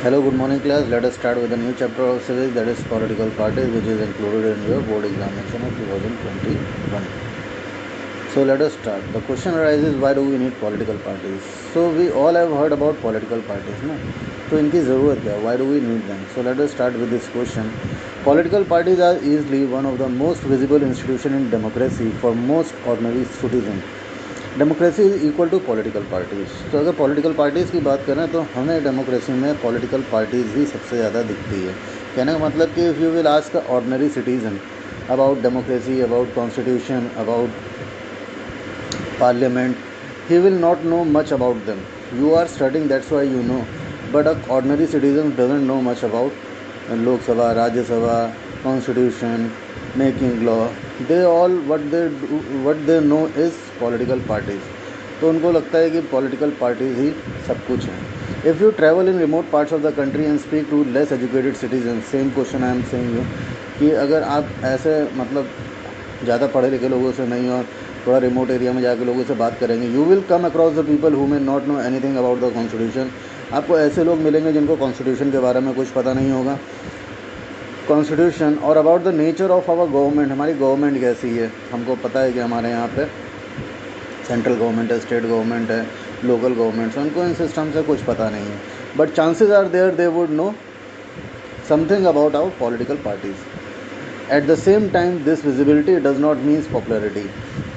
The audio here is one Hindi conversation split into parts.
Hello, good morning class. Let us start with a new chapter of civics, that is political parties, which is included in your board examination of 2021. So let us start. The question arises, why do we need political parties? So we all have heard about political parties, no? तो इनकी ज़रूरत क्या है? Why do we need them? So let us start with this question. Political parties are easily one of the most visible institutions in democracy for most ordinary citizens. Democracy is equal to political parties. तो अगर पॉलिटिकल पार्टीज़ की बात करें तो हमें डेमोक्रेसी में पॉलिटिकल पार्टीज़ ही सबसे ज़्यादा दिखती है. कहने का मतलब कि if you will ask a ordinary citizen about democracy, about constitution, about parliament, he will not know much about them. You are studying, that's why you know, but a ordinary citizen doesn't know much about Lok Sabha, Rajya Sabha, constitution, making law. They all what they know is political parties. तो उनको लगता है कि पॉलिटिकल पार्टीज ही सब कुछ हैं. If you travel in remote parts of the country and speak to less educated citizen, same question I am saying you, कि अगर आप ऐसे मतलब ज़्यादा पढ़े लिखे लोगों से नहीं और थोड़ा रिमोट एरिया में जाकर लोगों से बात करेंगे, you will come across the people who may not know anything about the constitution. आपको ऐसे लोग मिलेंगे जिनको कॉन्स्टिट्यूशन के बारे में कुछ पता नहीं होगा, कॉन्स्टिट्यूशन और about the nature of our government. हमारी गवर्नमेंट कैसी है, हमको पता है कि हमारे यहाँ पे सेंट्रल गवर्नमेंट है, स्टेट गवर्नमेंट है, लोकल गवर्नमेंट है, उनको इन सिस्टम से कुछ पता नहीं है. But chances are there they would know something about our political parties. At the same time this visibility does not means popularity.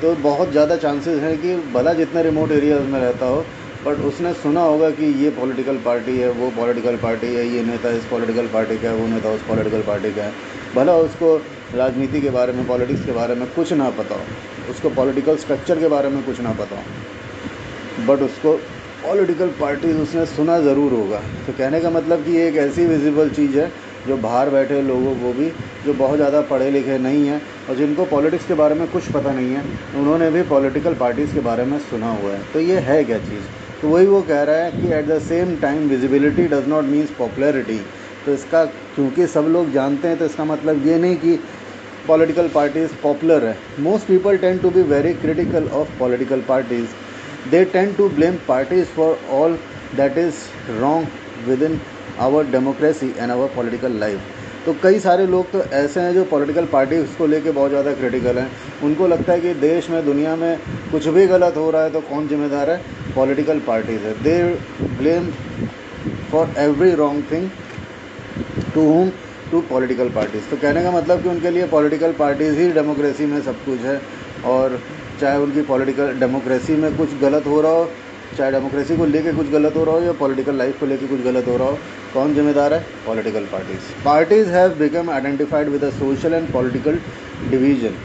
तो बहुत ज़्यादा चांसेस हैं कि भला जितने रिमोट एरियाज़ में रहता हो, बट उसने सुना होगा कि ये पॉलिटिकल पार्टी है, वो पॉलिटिकल पार्टी है, ये नेता इस पॉलिटिकल पार्टी का है, वो नेता उस पॉलिटिकल पार्टी का है. भला उसको राजनीति के बारे में, पॉलिटिक्स के बारे में कुछ ना पता हो, उसको पॉलिटिकल स्ट्रक्चर के बारे में कुछ ना पता हो, बट उसको पॉलिटिकल पार्टीज उसने सुना ज़रूर होगा. तो कहने का मतलब कि ये एक ऐसी विजिबल चीज़ है जो बाहर बैठे लोगों को भी, जो बहुत ज़्यादा पढ़े लिखे नहीं हैं और जिनको पॉलिटिक्स के बारे में कुछ पता नहीं है, उन्होंने भी पॉलिटिकल पार्टीज़ के बारे में सुना हुआ है. तो ये है क्या चीज़? तो वही वो कह रहा है कि eight the same time visibility does not means popularity. तो इसका क्योंकि सब लोग जानते हैं तो इसका मतलब ये नहीं कि पॉलिटिकल पार्टीज़ पॉपुलर है. Most people tend to be very critical of political parties. They tend to blame parties for all that is wrong within our democracy and our political life. तो कई सारे लोग तो ऐसे हैं जो पॉलिटिकल पार्टीज़ को लेके बहुत ज़्यादा क्रिटिकल हैं. उनको लगता है कि देश में, दुनिया में कुछ भी गलत हो रहा है तो कौन जिम्मेदार है? पॉलिटिकल पार्टीज़ है. They blame for every wrong thing to whom? To political parties. तो कहने का मतलब कि उनके लिए पॉलिटिकल पार्टीज़ ही डेमोक्रेसी में सब कुछ है. और चाहे उनकी पॉलिटिकल डेमोक्रेसी में कुछ गलत हो रहा हो, चाहे डेमोक्रेसी को लेके कुछ गलत हो रहा हो या पॉलिटिकल लाइफ को लेके कुछ गलत हो रहा हो, कौन जिम्मेदार है? Political parties. Parties have become identified with a social and political division.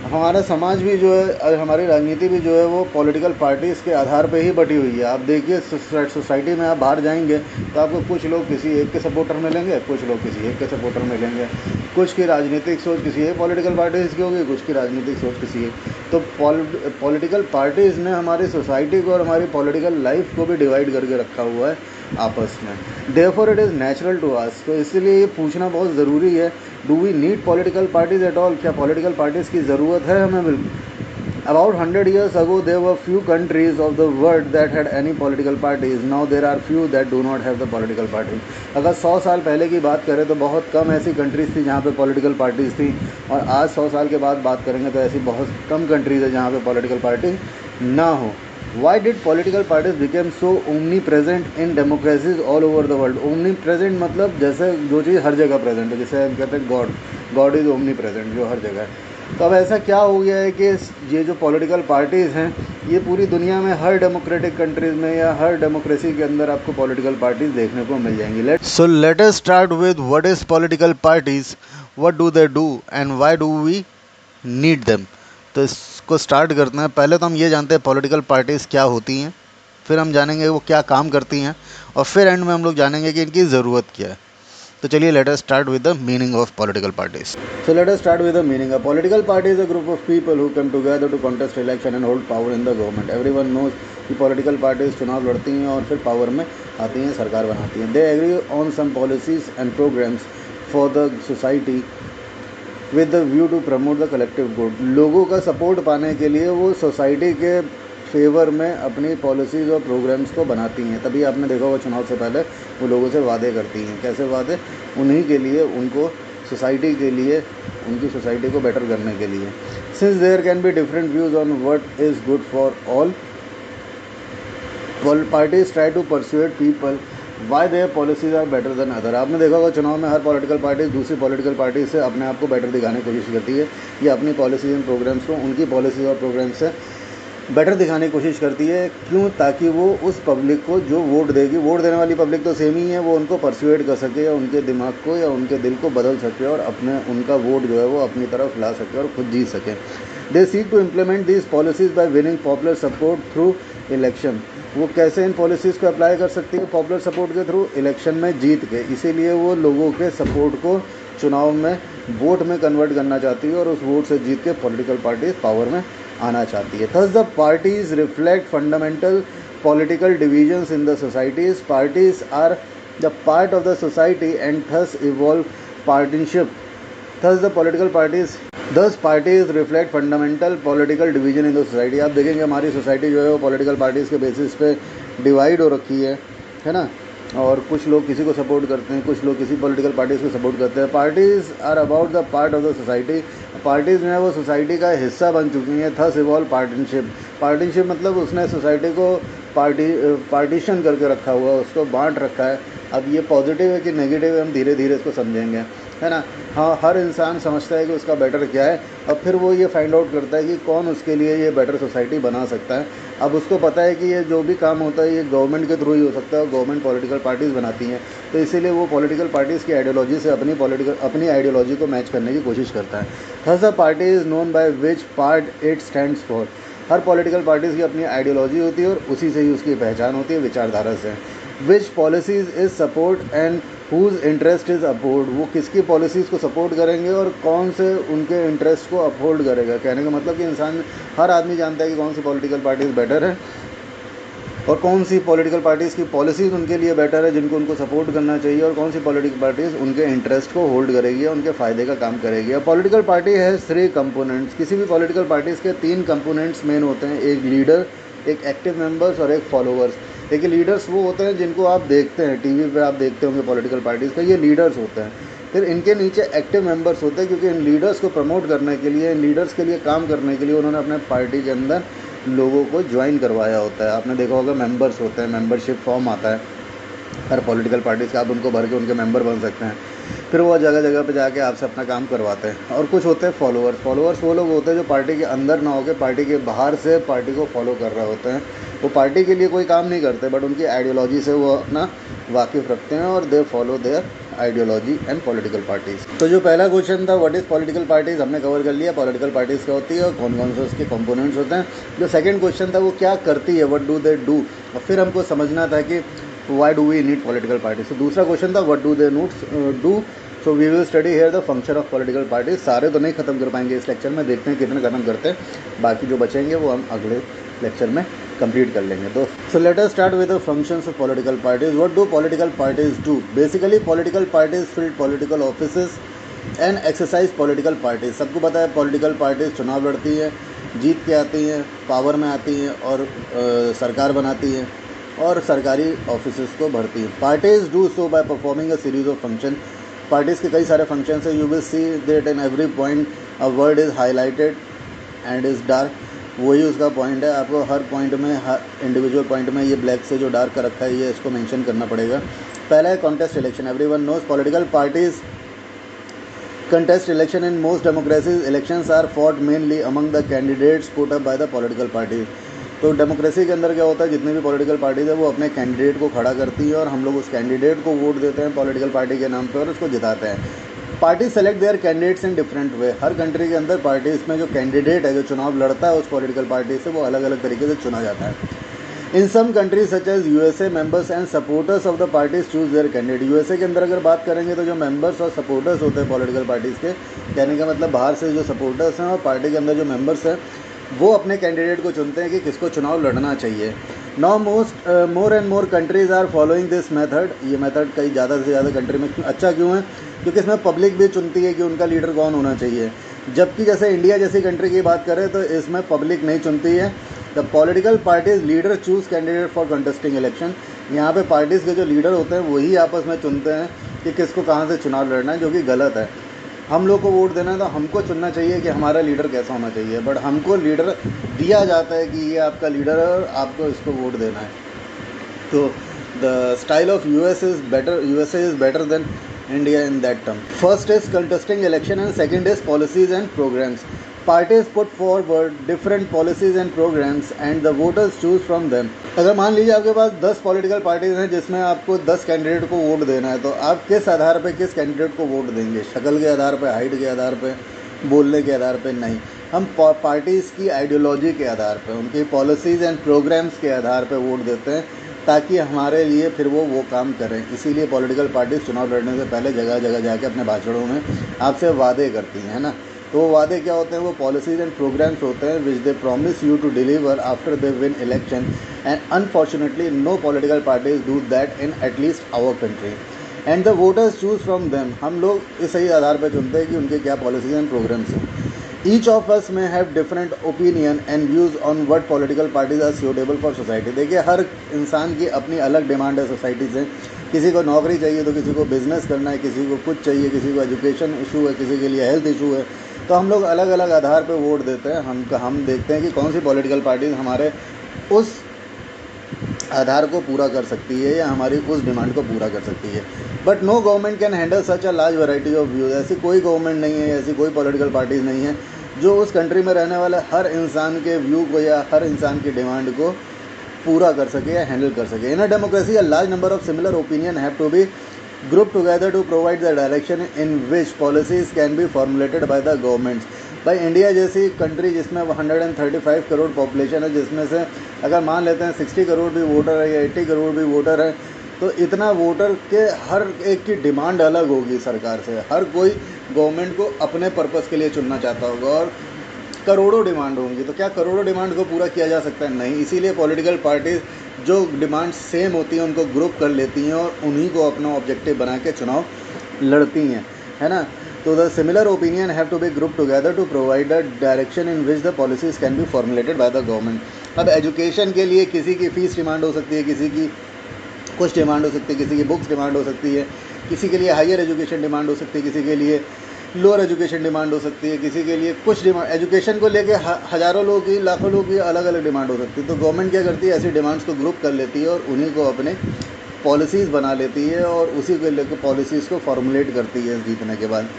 हमारा समाज भी जो है और हमारी राजनीति भी जो है वो पॉलिटिकल पार्टीज़ के आधार पे ही बटी हुई है. आप देखिए सोसाइटी में आप बाहर जाएंगे तो आपको कुछ लोग किसी एक के सपोर्टर मिलेंगे, कुछ लोग किसी एक के सपोर्टर मिलेंगे, कुछ की राजनीतिक सोच किसी एक पॉलिटिकल पार्टीज़ की होगी, कुछ की राजनीतिक सोच किसी एक. तो पॉलिटिकल पार्टीज़ ने हमारी सोसाइटी को और हमारी पॉलिटिकल लाइफ को भी डिवाइड करके रखा हुआ है आपस में. Therefore it is natural to ask. तो इसलिए ये पूछना बहुत ज़रूरी है, do we need political parties at all? क्या पॉलिटिकल पार्टीज़ की ज़रूरत है हमें? बिल्कुल. About 100 years ago, there were few countries of the world that had any political parties. Now there are few that do not have the political party. अगर 100 साल पहले की बात करें तो बहुत कम ऐसी कंट्रीज़ थी जहाँ पे पॉलिटिकल पार्टीज़ थी, और आज 100 साल के बाद बात करेंगे तो ऐसी बहुत कम कंट्रीज़ है जहाँ पे पॉलिटिकल पार्टी ना हो. Why did political parties become so omnipresent in democracies all over the world? Omnipresent मतलब जैसे जो चीज़ हर जगह प्रेजेंट है, जैसे हम कहते हैं गॉड इज़ omnipresent, जो हर जगह है. तो अब ऐसा क्या हो गया है कि ये जो पॉलिटिकल पार्टीज़ हैं ये पूरी दुनिया में हर डेमोक्रेटिक कंट्रीज़ में या हर डेमोक्रेसी के अंदर आपको पॉलिटिकल पार्टीज़ देखने को मिल जाएंगी. Let us start with what is political parties, what do they do and why do we need them. तो इसको स्टार्ट करते हैं. पहले तो हम ये जानते हैं पॉलिटिकल पार्टीज़ क्या होती हैं, फिर हम जानेंगे वो क्या काम करती हैं, और फिर एंड में हम लोग जानेंगे कि इनकी ज़रूरत क्या है. तो चलिए let us start with the meaning of political parties. So let us start with the meaning. A political party is a group of people who come together to contest election and hold power in the government. Everyone knows कि पॉलिटिकल पार्टीज चुनाव लड़ती हैं और फिर पावर में आती हैं, सरकार बनाती हैं. They agree on some policies and programs for the society with the view to promote the collective good. लोगों का सपोर्ट पाने के लिए वो सोसाइटी के फेवर में अपनी पॉलिसीज़ और प्रोग्राम्स को बनाती हैं। तभी आपने देखा होगा चुनाव से पहले वो लोगों से वादे करती हैं। कैसे वादे? उन्हीं के लिए, उनको सोसाइटी के लिए, उनकी सोसाइटी को बेटर करने के लिए। Since there can be different views on what is good for all, parties try to persuade people why their policies are better than other. आपने देखा होगा चुनाव में हर पॉलिटिकल पार्टी दूसरी पॉलिटिकल पार्टी से अपने आप को बेटर दिखाने की कोशिश करती है। ये अपनी पॉलिसीज एंड प्रोग्राम्स को उनकी पॉलिसीज और प्रोग्राम्स से बेटर दिखाने की कोशिश करती है। क्यों? ताकि वो उस पब्लिक को जो वोट देगी, वोट देने वाली पब्लिक तो सेम ही है, वो उनको परसुएड कर सके, या उनके दिमाग को या उनके दिल को बदल सके और अपने उनका वोट जो है वो अपनी तरफ ला सके और खुद जीत सके। They seek to implement these policies by winning popular support through election. वो कैसे इन पॉलिसीज़ को अप्लाई कर सकती है? पॉपुलर सपोर्ट के थ्रू, इलेक्शन में जीत के। इसीलिए वो लोगों के सपोर्ट को चुनाव में वोट में कन्वर्ट करना चाहती है और उस वोट से जीत के पॉलिटिकल पार्टीज पावर में आना चाहती है। Thus the parties reflect fundamental political divisions in the societies. Parties are the part of the society and thus evolve partnership. Thus the political parties reflect fundamental political division in the society. आप देखेंगे हमारी सोसाइटी जो है वो पॉलिटिकल पार्टीज़ के बेसिस पे डिवाइड हो रखी है ना। और कुछ लोग किसी को सपोर्ट करते हैं, कुछ लोग किसी पॉलिटिकल पार्टीज़ को सपोर्ट करते हैं। Parties are about the part of the society. Parties जो है वो सोसाइटी का हिस्सा बन चुकी हैं। Thus evolve partnership. पार्टनरशिप मतलब उसने सोसाइटी को पार्टीशन करके रखा हुआ है, उसको बांट रखा है। अब ये पॉजिटिव है कि नेगेटिव है, हम धीरे धीरे इसको समझेंगे, है ना। हाँ, हर इंसान समझता है कि उसका बेटर क्या है, अब फिर वो ये फाइंड आउट करता है कि कौन उसके लिए ये बेटर सोसाइटी बना सकता है। अब उसको पता है कि ये जो भी काम होता है ये गवर्नमेंट के थ्रू ही हो सकता है, और गवर्नमेंट पॉलिटिकल पार्टीज़ बनाती हैं, तो इसीलिए वो पॉलिटिकल पार्टीज़ की आइडियोलॉजी से अपनी आइडियोलॉजी को मैच करने की कोशिश करता है। Thus the party is known by which part it stands for. Her political parties की अपनी आइडियोलॉजी होती है और उसी से ही उसकी पहचान होती है, विचारधारा से। Which policies is support and whose interest is opposed. वो किसकी पॉलिसीज़ को सपोर्ट करेंगे और कौन से उनके इंटरेस्ट को अपहोल्ड करेगा। कहने का मतलब कि इंसान, हर आदमी जानता है कि कौन सी पॉलिटिकल पार्टीज़ बेटर है और कौन सी पॉलिटिकल पार्टीज़ की पॉलिसीज़ उनके लिए बेटर है, जिनको उनको सपोर्ट करना चाहिए, और कौन सी पॉलिटिकल पार्टीज़ उनके इंटरेस्ट को होल्ड करेगी, उनके फ़ायदे का काम करेगी। पॉलिटिकल पार्टी है 3 कंपोनेंट्स। किसी भी पॉलिटिकल पार्टीज़ के 3 कंपोनेंट्स मेन होते हैं, एक लीडर, एक एक्टिव मेंबर्स और एक फॉलोअर्स। देखिए, लीडर्स वो होते हैं जिनको आप देखते हैं टीवी पे, आप देखते होंगे पॉलिटिकल पार्टीज़ का, ये लीडर्स होते हैं। फिर इनके नीचे एक्टिव मेंबर्स होते हैं, क्योंकि इन लीडर्स को प्रमोट करने के लिए, इन लीडर्स के लिए काम करने के लिए उन्होंने अपने पार्टी के अंदर लोगों को ज्वाइन करवाया होता है। आपने देखा होगा मेंबर्स होते हैं, मेंबरशिप फॉर्म आता है हर पॉलिटिकल पार्टीज़ का, आप उनको भर के उनके मेंबर बन सकते हैं। फिर वो जगह जगह पे जाके आपसे अपना काम करवाते हैं। और कुछ होते हैं फॉलोअर्स। फॉलोअर्स वो लोग होते हैं जो पार्टी के अंदर ना होकर पार्टी के बाहर से पार्टी को फॉलो कर रहे होते हैं। वो पार्टी के लिए कोई काम नहीं करते, बट उनकी आइडियोलॉजी से वो अपना वाकिफ़ रखते हैं और they follow their ideology and political parties. तो जो पहला क्वेश्चन था, व्हाट इज़ पॉलिटिकल पार्टीज़, हमने कवर कर लिया। पॉलिटिकल पार्टीज़ क्या होती है और कौन कौन से उसके कंपोनेंट्स होते हैं। जो सेकंड क्वेश्चन था वो क्या करती है, व्हाट डू दे डू, और फिर हमको समझना था कि why do we need political parties. तो दूसरा क्वेश्चन था what do they do. So we will study here the function of political parties. सारे तो नहीं खत्म कर पाएंगे इस लेक्चर में, देखते हैं कितने खत्म करते हैं, बाकी जो बचेंगे वो हम अगले लेक्चर में कंप्लीट कर लेंगे। तो so let us start with the functions of political parties. What do political parties do? Basically political parties fill political offices and exercise political parties. सबको पता है पॉलिटिकल पार्टीज चुनाव लड़ती है, जीत के आती हैं, पावर में आती हैं और सरकार बनाती हैं और सरकारी ऑफिसेस को भरती है। Parties do so by performing a series of function. Parties के कई सारे फंक्शन है। You will see that in every point a word is highlighted and is dark. वही उसका पॉइंट है, आपको हर पॉइंट में, हर इंडिविजुअल पॉइंट में ये ब्लैक से जो डार्क कर रखा है ये इसको मेंशन करना पड़ेगा। पहला है contest election. Everyone knows political parties contest election in most democracies. Elections are fought mainly among the candidates put up by the political parties. तो डेमोक्रेसी के अंदर क्या होता है, जितने भी पॉलिटिकल पार्टीज है वो अपने कैंडिडेट को खड़ा करती है और हम लोग उस कैंडिडेट को वोट देते हैं पॉलिटिकल पार्टी के नाम पे और उसको जिताते हैं। Party select their candidates in different way. हर कंट्री के अंदर पार्टीज में जो कैंडिडेट है, जो चुनाव लड़ता है उस पॉलिटिकल पार्टी से, वो अलग अलग तरीके से चुना जाता है। In some countries such as USA, members and supporters of the parties choose their candidate. USA के अंदर अगर बात करेंगे तो जो मेंबर्स और सपोर्टर्स होते हैं पॉलिटिकल पार्टीज़ के, कहने का मतलब बाहर से जो सपोर्टर्स हैं और पार्टी के अंदर जो मेंबर्स हैं वो अपने कैंडिडेट को चुनते हैं कि किसको चुनाव लड़ना चाहिए। Now more and more countries are following this method. ये मेथड कई ज़्यादा से ज़्यादा कंट्री में अच्छा क्यों है? क्योंकि इसमें पब्लिक भी चुनती है कि उनका लीडर कौन होना चाहिए। जबकि जैसे इंडिया जैसी कंट्री की बात करें तो इसमें पब्लिक नहीं चुनती है, the political parties leader choose candidate for contesting election. यहाँ पे पार्टीज़ के जो लीडर होते हैं वही आपस में चुनते हैं कि किसको कहाँ से चुनाव लड़ना है, जो कि गलत है। हम लोग को वोट देना है तो हमको चुनना चाहिए कि हमारा लीडर कैसा होना चाहिए, बट हमको लीडर दिया जाता है कि ये आपका लीडर है और आपको इसको वोट देना है। तो the style of USA is better than India in that term. First is contesting election and second is policies and programs. Parties put forward different policies and programs and the voters choose from them. अगर मान लीजिए आपके पास 10 पॉलिटिकल पार्टीज हैं जिसमें आपको 10 कैंडिडेट को वोट देना है, तो आप किस आधार पे किस कैंडिडेट को वोट देंगे? शक्ल के आधार पे, हाइट के आधार पे, बोलने के आधार पे नहीं। हम पार्टीज़ की आइडियोलॉजी के आधार पे, उनकी पॉलिसीज़ एंड प्रोग्राम्स के आधार पे वोट देते हैं ताकि हमारे लिए फिर वो काम करें। इसीलिए पॉलिटिकल पार्टीज चुनाव लड़ने से पहले जगह जगह जाके अपने भाषणों में आपसे वादे करती हैं, है ना। तो वो वादे क्या होते हैं? वो पॉलिसीज़ एंड प्रोग्राम्स होते हैं which they promise you to deliver after they win election, and unfortunately no political parties do that in at least our country, and the voters choose from them. हम लोग इस सही आधार पर चुनते हैं कि उनके क्या पॉलिसीज़ एंड प्रोग्राम्स हैं। Each of us may have different opinion and views on what political parties are suitable for society. देखिए, हर इंसान की अपनी अलग डिमांड है सोसाइटी से। किसी को नौकरी चाहिए तो किसी को बिजनेस करना है, किसी को कुछ चाहिए, किसी को एजुकेशन इशू है, किसी के लिए हेल्थ इशू है। तो हम लोग अलग अलग आधार पे वोट देते हैं। हम देखते हैं कि कौन सी पॉलिटिकल पार्टीज हमारे उस आधार को पूरा कर सकती है या हमारी उस डिमांड को पूरा कर सकती है। But no government can handle such a large variety of views. ऐसी कोई गवर्नमेंट नहीं है, ऐसी कोई पॉलिटिकल पार्टीज़ नहीं है जो उस कंट्री में रहने वाले हर इंसान के व्यू को या हर इंसान की डिमांड को पूरा कर सके या हैंडल कर सके। In a democracy a large number of similar opinion have to be group together to provide the direction in which policies can be formulated by the governments. भाई, इंडिया जैसी कंट्री जिसमें 135 करोड़ पॉपुलेशन है, जिसमें से अगर मान लेते हैं 60 करोड़ भी वोटर है या 80 करोड़ भी वोटर है, तो इतना वोटर के हर एक की डिमांड अलग होगी सरकार से। हर कोई गवर्नमेंट को अपने पर्पस के लिए चुनना चाहता होगा और करोड़ों डिमांड होंगी। तो क्या करोड़ों डिमांड को पूरा किया जा सकता है? नहीं। इसीलिए पॉलिटिकल पार्टीज जो डिमांड सेम होती हैं उनको ग्रुप कर लेती हैं और उन्हीं को अपना ऑब्जेक्टिव बना के चुनाव लड़ती हैं, है ना। तो the similar opinion have to be group together to provide a direction in which the policies can be formulated by the government. अब एजुकेशन के लिए किसी की फ़ीस डिमांड हो सकती है, किसी की कुछ डिमांड हो सकती है, किसी की बुक्स डिमांड हो सकती है, किसी के लिए हायर एजुकेशन डिमांड हो सकती है, किसी के लिए लोअर एजुकेशन डिमांड हो सकती है, किसी के लिए कुछ डिमांड। एजुकेशन को लेके हज़ारों लोगों की, लाखों लोगों की अलग अलग डिमांड हो सकती है। तो गवर्नमेंट क्या करती है? ऐसी डिमांड्स को ग्रुप कर लेती है और उन्हीं को अपने पॉलिसीज़ बना लेती है और उसी को लेकर पॉलिसीज़ को फॉर्मुलेट करती है जीतने के बाद।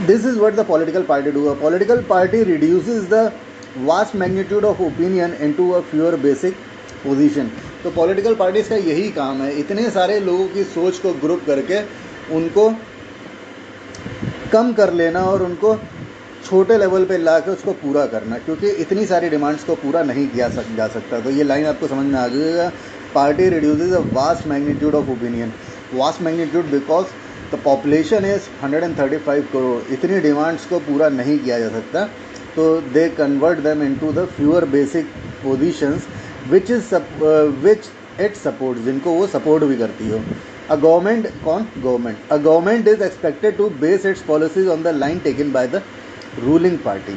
This is what the political party do. A political party reduces the vast magnitude of opinion into a fewer basic position. तो पॉलिटिकल पार्टीज़ का यही काम है, इतने सारे लोगों की सोच को ग्रुप करके उनको कम कर लेना और उनको छोटे लेवल पे ला के उसको पूरा करना, क्योंकि इतनी सारी डिमांड्स को पूरा नहीं किया जा सकता। तो ये लाइन आपको समझ में आ गई। Party reduces a vast magnitude of opinion. Vast magnitude because the population is 135 crore. इतनी डिमांड्स को पूरा नहीं किया जा सकता, तो they convert them into the fewer basic positions which it support, जिनको वो सपोर्ट भी करती हो। अ गवर्नमेंट, कौन? Government. A government is expected to base its policies on the line taken by the ruling party.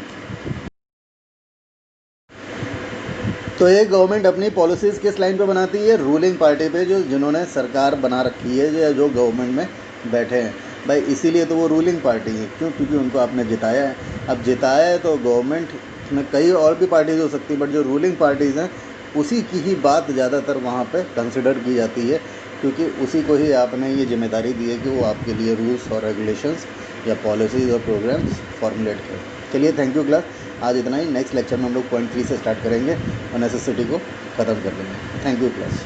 तो ये गवर्नमेंट अपनी पॉलिसीज़ किस लाइन पे बनाती है? रूलिंग पार्टी पे, जो जिन्होंने सरकार बना रखी है या जो गवर्नमेंट में बैठे हैं। भाई, इसीलिए तो वो रूलिंग पार्टी है। क्यों? क्योंकि उनको आपने जिताया है। अब जिताया है तो गवर्नमेंट में कई और भी पार्टीज हो सकती है, बट जो रूलिंग पार्टीज़ हैं उसी की ही बात ज़्यादातर वहाँ पे कंसिडर की जाती है, क्योंकि उसी को ही आपने ये जिम्मेदारी दी है कि वो आपके लिए रूल्स और रेगुलेशंस या पॉलिसीज़ और प्रोग्राम्स फॉर्मुलेट करें। चलिए, थैंक यू क्लास। आज इतना ही। नेक्स्ट लेक्चर में हम लोग पॉइंट 3 से स्टार्ट करेंगे और नेसेसिटी को ख़त्म कर लेंगे। Thank you class.